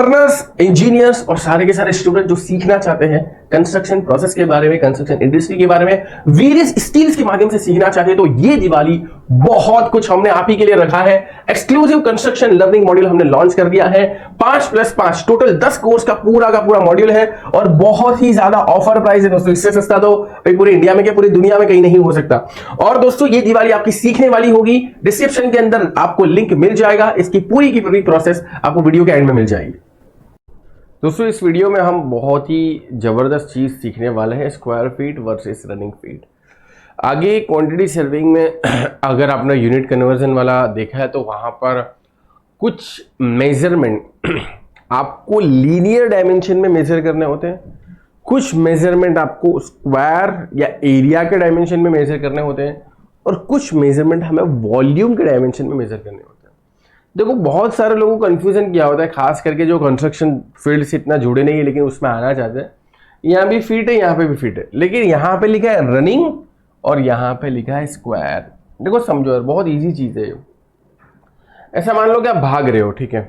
Learners, engineers और सारे के सारे स्टूडेंट जो सीखना चाहते हैं कंस्ट्रक्शन प्रोसेस के बारे में, कंस्ट्रक्शन इंडस्ट्री के बारे में, वेरियस स्किल्स के माध्यम से सीखना चाहते हैं, तो ये दिवाली बहुत कुछ हमने आप ही के लिए रखा है। एक्सक्लूसिव कंस्ट्रक्शन लर्निंग मॉड्यूल हमने लॉन्च कर दिया है। 5+5 टोटल 10 कोर्स का पूरा मॉड्यूल है और बहुत ही ज्यादा ऑफर प्राइस है दोस्तों। इससे सस्ता तो पूरे इंडिया में क्या पूरी दुनिया में कहीं नहीं हो सकता। और दोस्तों ये दिवाली आपकी सीखने वाली होगी। डिस्क्रिप्शन के अंदर आपको लिंक मिल जाएगा, इसकी पूरी की पूरी प्रोसेस आपको वीडियो के एंड में मिल जाएगी। दोस्तों इस वीडियो में हम बहुत ही जबरदस्त चीज सीखने वाले हैं, square feet versus running feet. आगे क्वांटिटी सर्विंग में अगर आपने यूनिट कन्वर्जन वाला देखा है तो वहां पर कुछ मेजरमेंट आपको लीनियर डायमेंशन में मेजर करने होते हैं, कुछ मेजरमेंट आपको स्क्वायर या एरिया के डायमेंशन में मेजर करने होते हैं और कुछ मेजरमेंट हमें वॉल्यूम के डायमेंशन में मेजर करने होते हैं। देखो बहुत सारे लोगों को कंफ्यूजन किया होता है, खास करके जो कंस्ट्रक्शन फील्ड से इतना जुड़े नहीं है लेकिन उसमें आना चाहते हैं। यहाँ भी फीट है, यहाँ पे भी फीट है, लेकिन यहाँ पे लिखा है रनिंग और यहाँ पे लिखा है स्क्वायर। देखो समझो यार, बहुत इजी चीज है। ऐसा मान लो कि आप भाग रहे हो, ठीक है,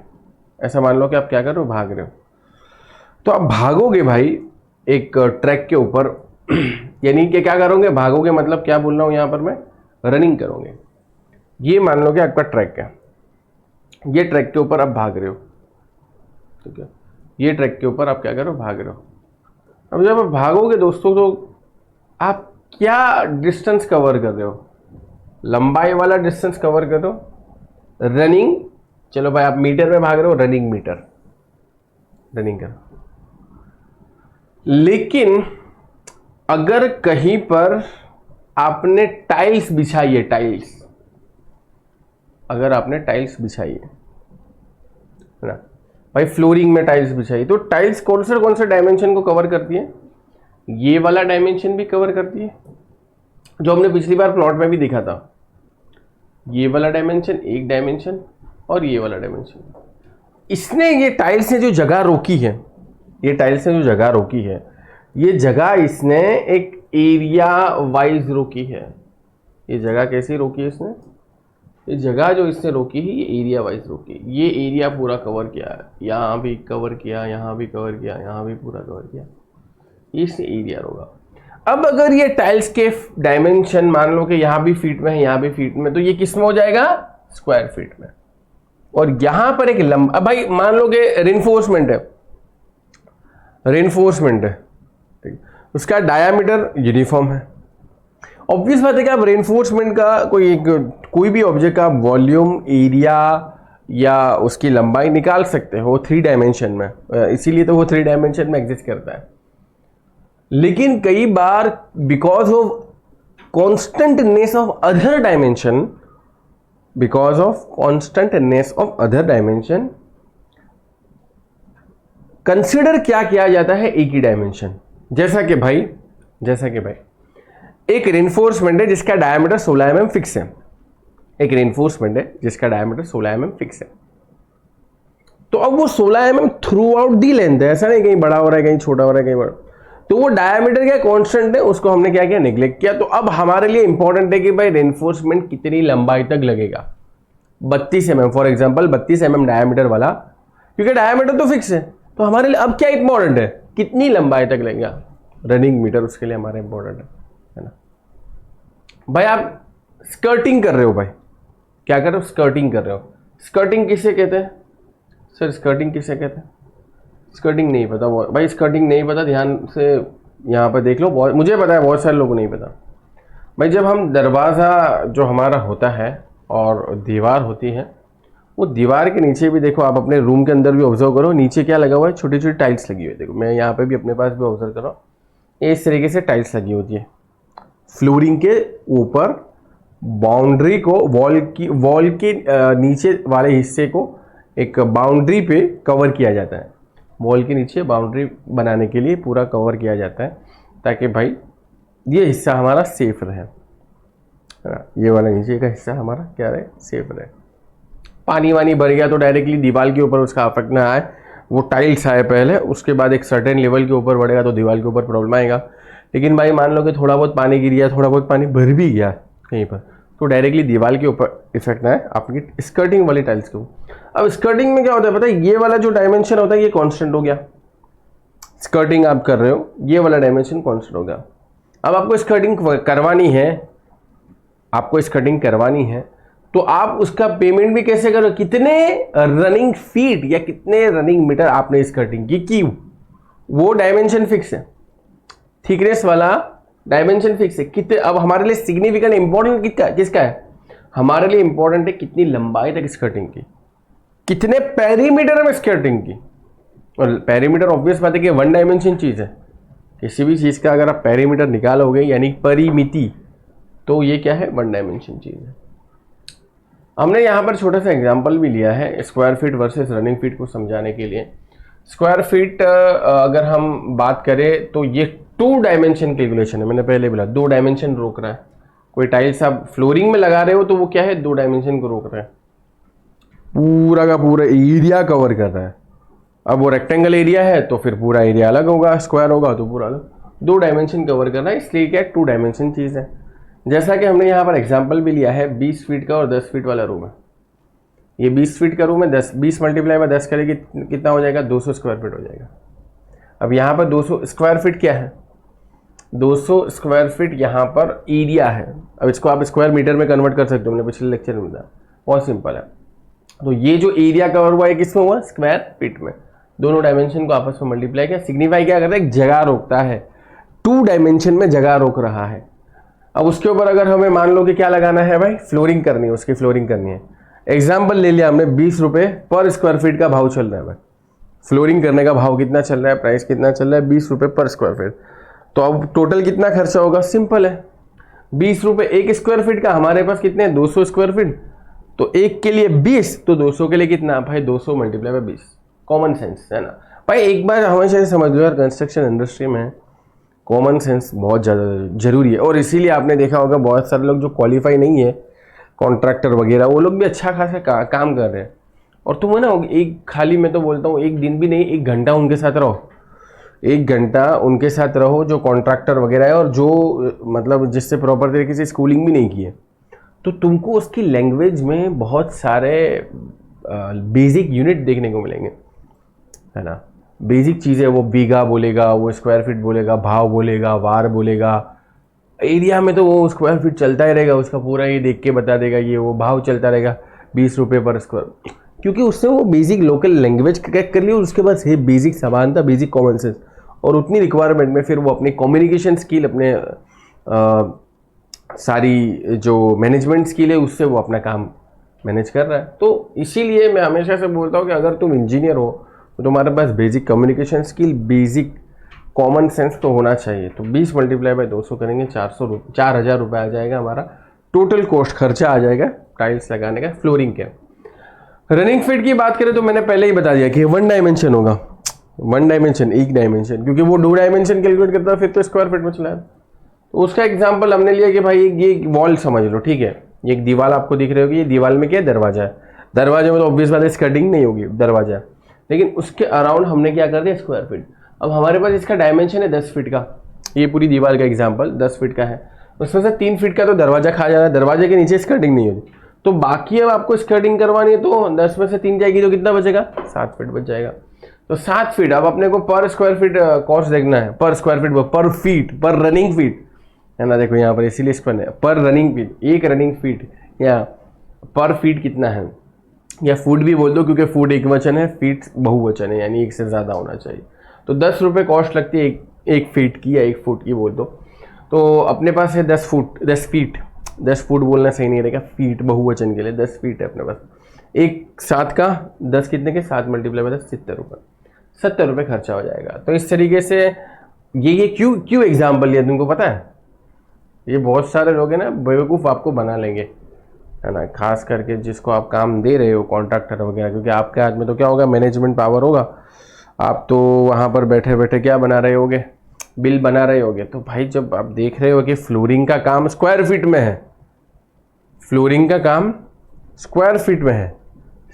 ऐसा मान लो कि आप क्या कर रहे हो, भाग रहे हो। तो आप भागोगे भाई एक ट्रैक के ऊपर यानी कि क्या करोगे, भागोगे मतलब क्या बोल रहा हूँ यहाँ पर मैं, रनिंग करोगे। ये मान लो कि आपका ट्रैक है, ये ट्रैक के ऊपर आप भाग रहे हो, ठीक है, ये ट्रैक के ऊपर आप क्या करो, भाग रहे हो। अब जब आप भागोगे दोस्तों तो आप क्या डिस्टेंस कवर कर रहे हो, लंबाई वाला डिस्टेंस कवर कर रहे हो, रनिंग। चलो भाई आप मीटर में भाग रहे हो, रनिंग मीटर, रनिंग करो। लेकिन अगर कहीं पर आपने टाइल्स बिछाई है, टाइल्स, अगर आपने टाइल्स बिछाई है ना भाई, फ्लोरिंग में टाइल्स बिछाई, तो टाइल्स कौन से डायमेंशन को कवर करती है, ये वाला डायमेंशन भी कवर करती है जो हमने पिछली बार प्लॉट में भी देखा था। ये वाला डायमेंशन, एक डायमेंशन और ये वाला डायमेंशन। इसने ये टाइल्स ने जो जगह रोकी है, ये टाइल्स ने जो जगह रोकी है, ये जगह इसने एक एरिया वाइज रोकी है। ये जगह कैसी रोकी है इसने, ये जगह जो इसने रोकी है ये एरिया वाइज रोकी है। ये एरिया पूरा कवर किया है, यहाँ भी कवर किया, यहाँ भी कवर किया, यहाँ भी पूरा कवर किया, इसने एरिया रोका। अब अगर ये टाइल्स के डायमेंशन मान लो कि यहाँ भी फीट में है, यहाँ भी फीट में, तो ये किस में हो जाएगा, स्क्वायर फीट में। और यहाँ पर एक लंबा, भाई मान लो कि रेनफोर्समेंट है, रेनफोर्समेंट है, ठीक, उसका डायामीटर यूनिफॉर्म है। ऑब्वियस बात है कि आप रेनफोर्समेंट का कोई भी ऑब्जेक्ट का वॉल्यूम, एरिया या उसकी लंबाई निकाल सकते हो 3 डायमेंशन में, इसीलिए तो वो 3 डायमेंशन में एग्जिस्ट करता है। लेकिन कई बार because of constantness of other dimension, because of constantness of other dimension, consider क्या किया जाता है, एक ही डायमेंशन। जैसा कि भाई एक रेनफोर्समेंट है जिसका डायमीटर 16 mm फिक्स है, एक रेनफोर्समेंट है जिसका डायमीटर 16 mm फिक्स है। तो अब वो 16 mm through out the length है, ऐसा नहीं कहीं बड़ा हो रहा है, कहीं छोटा हो रहा है, कहीं बड़ा। तो वो डायमीटर क्या कांस्टेंट है, उसको हमने क्या किया, नेग्लेक्ट किया। तो अब हमारे लिए इंपॉर्टेंट है कि भाई रेनफोर्समेंट कितनी लंबाई तक लगेगा, 32 mm for example, 32 mm diameter वाला, क्योंकि डायमीटर तो फिक्स है। तो हमारे लिए अब क्या इंपॉर्टेंट है, कितनी लंबाई तक लगेगा, रनिंग मीटर उसके लिए हमारा इंपॉर्टेंट है ना। भाई आप स्कर्टिंग कर रहे हो, भाई क्या कर रहे हो, स्कर्टिंग कर रहे हो। स्कर्टिंग किसे कहते हैं सर, स्कर्टिंग किसे कहते हैं, स्कर्टिंग नहीं पता भाई, स्कर्टिंग नहीं पता, ध्यान से यहाँ पर देख लो। बहुत मुझे पता है, बहुत सारे लोगों को नहीं पता। भाई जब हम दरवाज़ा जो हमारा होता है और दीवार होती है, वो दीवार के नीचे भी देखो, आप अपने रूम के अंदर भी ऑब्जर्व करो, नीचे क्या लगा हुआ है, छोटी छोटी टाइल्स लगी हुई है। देखो मैं यहाँ पे भी अपने पास भी ऑब्जर्व करो, इस तरीके से टाइल्स लगी होती है। फ्लोरिंग के ऊपर बाउंड्री को, वॉल के नीचे वाले हिस्से को एक बाउंड्री पे कवर किया जाता है। वॉल के नीचे बाउंड्री बनाने के लिए पूरा कवर किया जाता है, ताकि भाई ये हिस्सा हमारा सेफ रहे, ये वाला नीचे का हिस्सा हमारा क्या रहे, सेफ रहे। पानी वानी भर गया तो डायरेक्टली दीवार के ऊपर उसका इफेक्ट ना आए, वो टाइल्स आए पहले, उसके बाद एक सर्टेन लेवल के ऊपर बढ़ेगा तो दीवार के ऊपर प्रॉब्लम आएगा। लेकिन भाई मान लो कि थोड़ा बहुत पानी गिर गया, थोड़ा बहुत पानी भर भी गया कहीं पर, तो डायरेक्टली दीवार के ऊपर इफेक्ट ना है आपकी स्कर्टिंग वाली टाइल्स के ऊपर। अब स्कर्टिंग में क्या होता है पता है, ये वाला जो डायमेंशन होता है ये कांस्टेंट हो गया, स्कर्टिंग आप कर रहे हो ये वाला डायमेंशन कांस्टेंट हो गया। अब आपको स्कर्टिंग करवानी है, आपको स्कर्टिंग करवानी है तो आप उसका पेमेंट भी कैसे करो, कितने रनिंग फीट या कितने रनिंग मीटर आपने स्कर्टिंग की वो डायमेंशन फिक्स है, थिकनेस वाला डायमेंशन फिक्स है। कितने, अब हमारे लिए सिग्निफिकेंट इंपॉर्टेंट किसका है, हमारे लिए इंपॉर्टेंट है कितनी लंबाई तक स्कर्टिंग की, कितने पेरीमीटर में स्कर्टिंग की। और पेरीमीटर ऑब्वियस बात है कि वन डायमेंशन चीज है, किसी भी चीज का अगर आप पेरीमीटर निकालोगे यानी परिमिति, तो ये क्या है, वन डायमेंशन चीज है। हमने यहाँ पर छोटा सा एग्जांपल भी लिया है square feet versus running feet को समझाने के लिए। स्क्वायर फीट अगर हम बात करें तो ये 2 डायमेंशन कैलकुलेशन है, मैंने पहले बोला 2 डायमेंशन रोक रहा है। कोई टाइल्स आप फ्लोरिंग में लगा रहे हो तो वो क्या है, 2 डायमेंशन को रोक रहा है, पूरा का पूरा एरिया कवर कर रहा है। अब वो रेक्टेंगल एरिया है तो फिर पूरा एरिया अलग होगा, स्क्वायर होगा तो पूरा अलग, 2 डायमेंशन कवर कर रहा है, इसलिए क्या 2 डायमेंशन चीज़ है। जैसा कि हमने यहाँ पर एग्जाम्पल भी लिया है 20 फीट का और 10 फीट वाला रूम है। ये 20 फीट का रूम है, 20 मल्टीप्लाई में 10 करेगी कितना हो जाएगा, 200 स्क्वायर फीट हो जाएगा। अब यहाँ पर 200 स्क्वायर फीट क्या है, 200 स्क्वायर फीट यहाँ पर एरिया है। अब इसको आप स्क्वायर मीटर में कन्वर्ट कर सकते हो, मैंने पिछले लेक्चर में बताया, बहुत सिंपल है। तो ये जो एरिया कवर हुआ है किसमें हुआ, स्क्वायर फीट में। दोनों डायमेंशन को आपस में मल्टीप्लाई किया, सिग्निफाई क्या करता है, जगह रोकता है, 2 डायमेंशन में जगह रोक रहा है। अब उसके ऊपर अगर हमें मान लो कि क्या लगाना है भाई, फ्लोरिंग करनी है, उसकी फ्लोरिंग करनी है। एग्जाम्पल ले लिया हमने, 20 रुपये पर स्क्वायर फीट का भाव चल रहा है भाई, फ्लोरिंग करने का भाव कितना चल रहा है, प्राइस कितना चल रहा है, 20 रुपये पर स्क्वायर फीट। तो अब टोटल कितना खर्चा होगा, सिंपल है, 20 रुपये 1 स्क्वायर फीट का, हमारे पास कितने 200 स्क्वायर फीट, तो 1 के लिए 20 तो 200 के लिए कितना भाई, 200 मल्टीप्लाई बाय 20। कॉमन सेंस है ना भाई, एक बार हमेशा समझ लो यार, कंस्ट्रक्शन इंडस्ट्री में कॉमन सेंस बहुत ज़्यादा जरूरी है। और इसीलिए आपने देखा होगा बहुत सारे लोग जो क्वालिफाई नहीं है, कॉन्ट्रैक्टर वगैरह, वो लोग भी अच्छा खासा काम कर रहे हैं। और तुम है ना, एक खाली मैं तो बोलता हूँ एक दिन भी नहीं, 1 घंटा उनके साथ रहो, 1 घंटा उनके साथ रहो जो कॉन्ट्रैक्टर वगैरह है और जो मतलब जिससे प्रॉपर तरीके से स्कूलिंग भी नहीं की है, तो तुमको उसकी लैंग्वेज में बहुत सारे बेसिक यूनिट देखने को मिलेंगे, है ना। बेसिक चीज़ें, वो बीघा बोलेगा, वो स्क्वायर फीट बोलेगा, भाव बोलेगा, वार बोलेगा। एरिया में तो वो स्क्वायर फीट चलता ही रहेगा, उसका पूरा ये देख के बता देगा, ये वो भाव चलता रहेगा 20 रुपये पर स्क्वायर, क्योंकि उसने वो बेसिक लोकल लैंग्वेज क्रैक कर ली और उसके बाद है बेसिक समानता, बेसिक कॉमन सेंस, और उतनी रिक्वायरमेंट में फिर वो अपनी कम्युनिकेशन स्किल, अपने सारी जो मैनेजमेंट स्किल है उससे वो अपना काम मैनेज कर रहा है। तो इसीलिए मैं हमेशा से बोलता हूँ कि अगर तुम इंजीनियर हो तो तुम्हारे पास basic communication skill, basic common sense तो होना चाहिए। तो 20 मल्टीप्लाई बाय 200 करेंगे, 4,000 रुपये आ जाएगा हमारा टोटल कॉस्ट, खर्चा आ जाएगा टाइल्स लगाने का, फ्लोरिंग के। रनिंग फीट की बात करें तो मैंने पहले ही बता दिया कि 1 डायमेंशन होगा, 1 डायमेंशन, 1 डायमेंशन, क्योंकि वो 2 डायमेंशन कैलकुलेट करता है फिर तो स्क्वायर फीट में चला है। तो उसका एग्जाम्पल हमने लिया कि भाई ये वॉल समझ लो, ठीक है, ये एक दीवार आपको दिख रही होगी, ये दीवार में क्या है, दरवाजा है। दरवाजे में तो ऑब्वियस बात है स्कर्टिंग नहीं होगी, दरवाजा, लेकिन उसके अराउंड हमने क्या कर दिया, स्क्वायर फीट। अब हमारे पास इसका डायमेंशन है 10 फीट का, ये पूरी दीवार का एग्जाम्पल 10 फीट का है, उसमें से 3 फीट का तो दरवाजा खा जा रहा है, दरवाजे के नीचे स्कर्टिंग नहीं होती, तो बाकी अब आपको स्कर्टिंग करवानी है तो 10 में से 3 जाएगी तो कितना बचेगा, 7 फीट बच जाएगा। तो 7 फीट, अब अपने को पर स्क्वायर फीट कॉस्ट देखना है, पर स्क्वायर फीट, पर फीट, पर रनिंग फीट, है ना। देखो यहाँ पर इसीलिए स्क्वायर है, पर रनिंग फीट, 1 रनिंग फीट, या पर फीट कितना है, या फुट भी बोल दो क्योंकि फुट एक वचन है, फीट बहुवचन है, यानी 1 से ज़्यादा होना चाहिए। तो 10 रुपये कॉस्ट लगती है एक फीट की या 1 फुट की बोल दो। तो अपने पास है 10 फुट बोलना सही नहीं रहेगा, फीट बहुवचन के लिए 10 फीट है अपने पास। एक 7 का 10 कितने के, 7 मल्टीप्लाई बाय 10, 70 रुपये, 70 रुपये खर्चा हो जाएगा। तो इस तरीके से ये क्यों एग्जाम्पल लिया तुमको पता है, ये बहुत सारे लोग हैं ना बेवकूफ़ आपको बना लेंगे, है ना, खास करके जिसको आप काम दे रहे हो, कॉन्ट्रैक्टर वगैरह, क्योंकि आपके हाथ में तो क्या होगा, मैनेजमेंट पावर होगा, आप तो वहाँ पर बैठे बैठे क्या बना रहे होगे, बिल बना रहे होगे। तो भाई जब आप देख रहे हो कि फ्लोरिंग का काम स्क्वायर फीट में है, फ्लोरिंग का काम स्क्वायर फीट में है,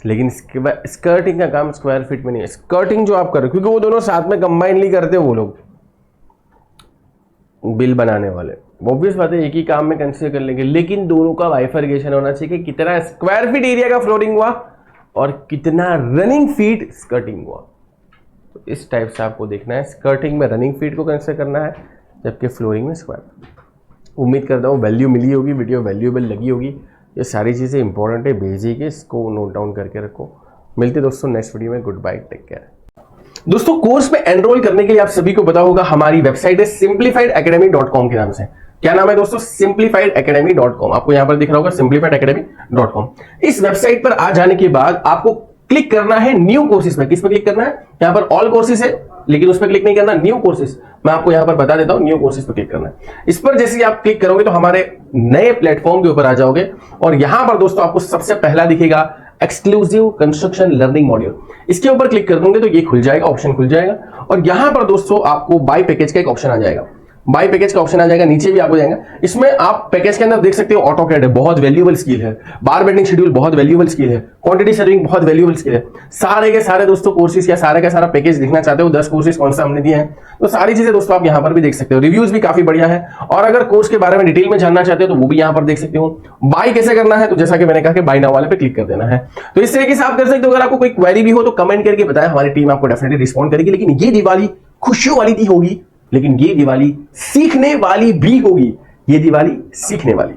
लेकिन स्कर्टिंग का काम स्क्वायर फीट में नहीं है। स्कर्टिंग जो आप कर रहे हो, क्योंकि वो दोनों साथ में कंबाइनली करते हो वो लोग, बिल बनाने वाले, ऑब्वियस बात है एक ही काम में कंसीडर कर लेंगे, लेकिन दोनों का बाइफरकेशन होना चाहिए कि कितना स्क्वायर फीट एरिया का फ्लोरिंग हुआ और कितना रनिंग फीट स्कर्टिंग हुआ। तो इस टाइप से आपको देखना है, स्कर्टिंग में रनिंग फीट को कंसीडर करना है, जबकि फ्लोरिंग में स्क्वायर। उम्मीद करता हूँ वैल्यू मिली होगी, वीडियो वैल्यूएबल लगी होगी। ये सारी चीज़ें इंपॉर्टेंट है, बेसिक है, इसको नोट डाउन करके रखो। मिलते दोस्तों नेक्स्ट वीडियो में, गुड बाय, टेक केयर। दोस्तों कोर्स में एनरोल करने के लिए आप सभी को पता होगा हमारी वेबसाइट है simplifiedacademy.com के नाम से। क्या नाम है दोस्तों? simplifiedacademy.com। आपको यहां पर दिख रहा होगा simplifiedacademy.com। इस वेबसाइट पर आ जाने के बाद आपको क्लिक करना है न्यू कोर्सेज पे। किस पे क्लिक करना है? यहां पर ऑल कोर्सेज है, लेकिन उस पर क्लिक नहीं करना, न्यू कोर्सेज। मैं आपको यहां पर बता देता हूं, न्यू कोर्सेज पे क्लिक करना है। इस पर जैसे ही आप क्लिक करोगे तो हमारे नए प्लेटफॉर्म के ऊपर आ जाओगे और यहां पर दोस्तों आपको सबसे पहला दिखेगा एक्सक्लूसिव कंस्ट्रक्शन लर्निंग मॉड्यूल। इसके ऊपर क्लिक कर दूंगे तो ये खुल जाएगा, ऑप्शन खुल जाएगा और यहां पर दोस्तों आपको बाय पैकेज का एक ऑप्शन आ जाएगा। बाय पैकेज का ऑप्शन आ जाएगा, नीचे भी आपको जाएगा। इसमें आप पैकेज के अंदर देख सकते हो ऑटोकैड है, बहुत वैल्यूएबल स्किल है, बार बेंडिंग शेड्यूल बहुत वैल्यूएबल स्किल है, क्वांटिटी सर्विंग बहुत वैल्यूएबल स्किल है। सारे के सारे दोस्तों कोर्सेज या सारे का सारा पैकेज देखना चाहते हो, 10 कोर्सेज कौन सा हमने दिए हैं, तो सारी चीजें दोस्तों आप यहां पर भी देख सकते हो। रिव्यूज भी काफी बढ़िया है और अगर कोर्स के बारे में डिटेल में जानना चाहते हो तो वो भी यहां पर देख सकते हो। बाय कैसे करना है, तो जैसा कि मैंने कहा कि बाय नाउ वाले पे क्लिक कर देना है। तो इस तरीके से आप कर सकते हो। अगर आपको कोई क्वेरी भी हो तो कमेंट करके बताएं, हमारी टीम आपको डेफिनेटली रिस्पॉन्ड करेगी। लेकिन ये दिवाली खुशियों वाली दी होगी, लेकिन ये दिवाली सीखने वाली भी होगी। ये दिवाली सीखने वाली।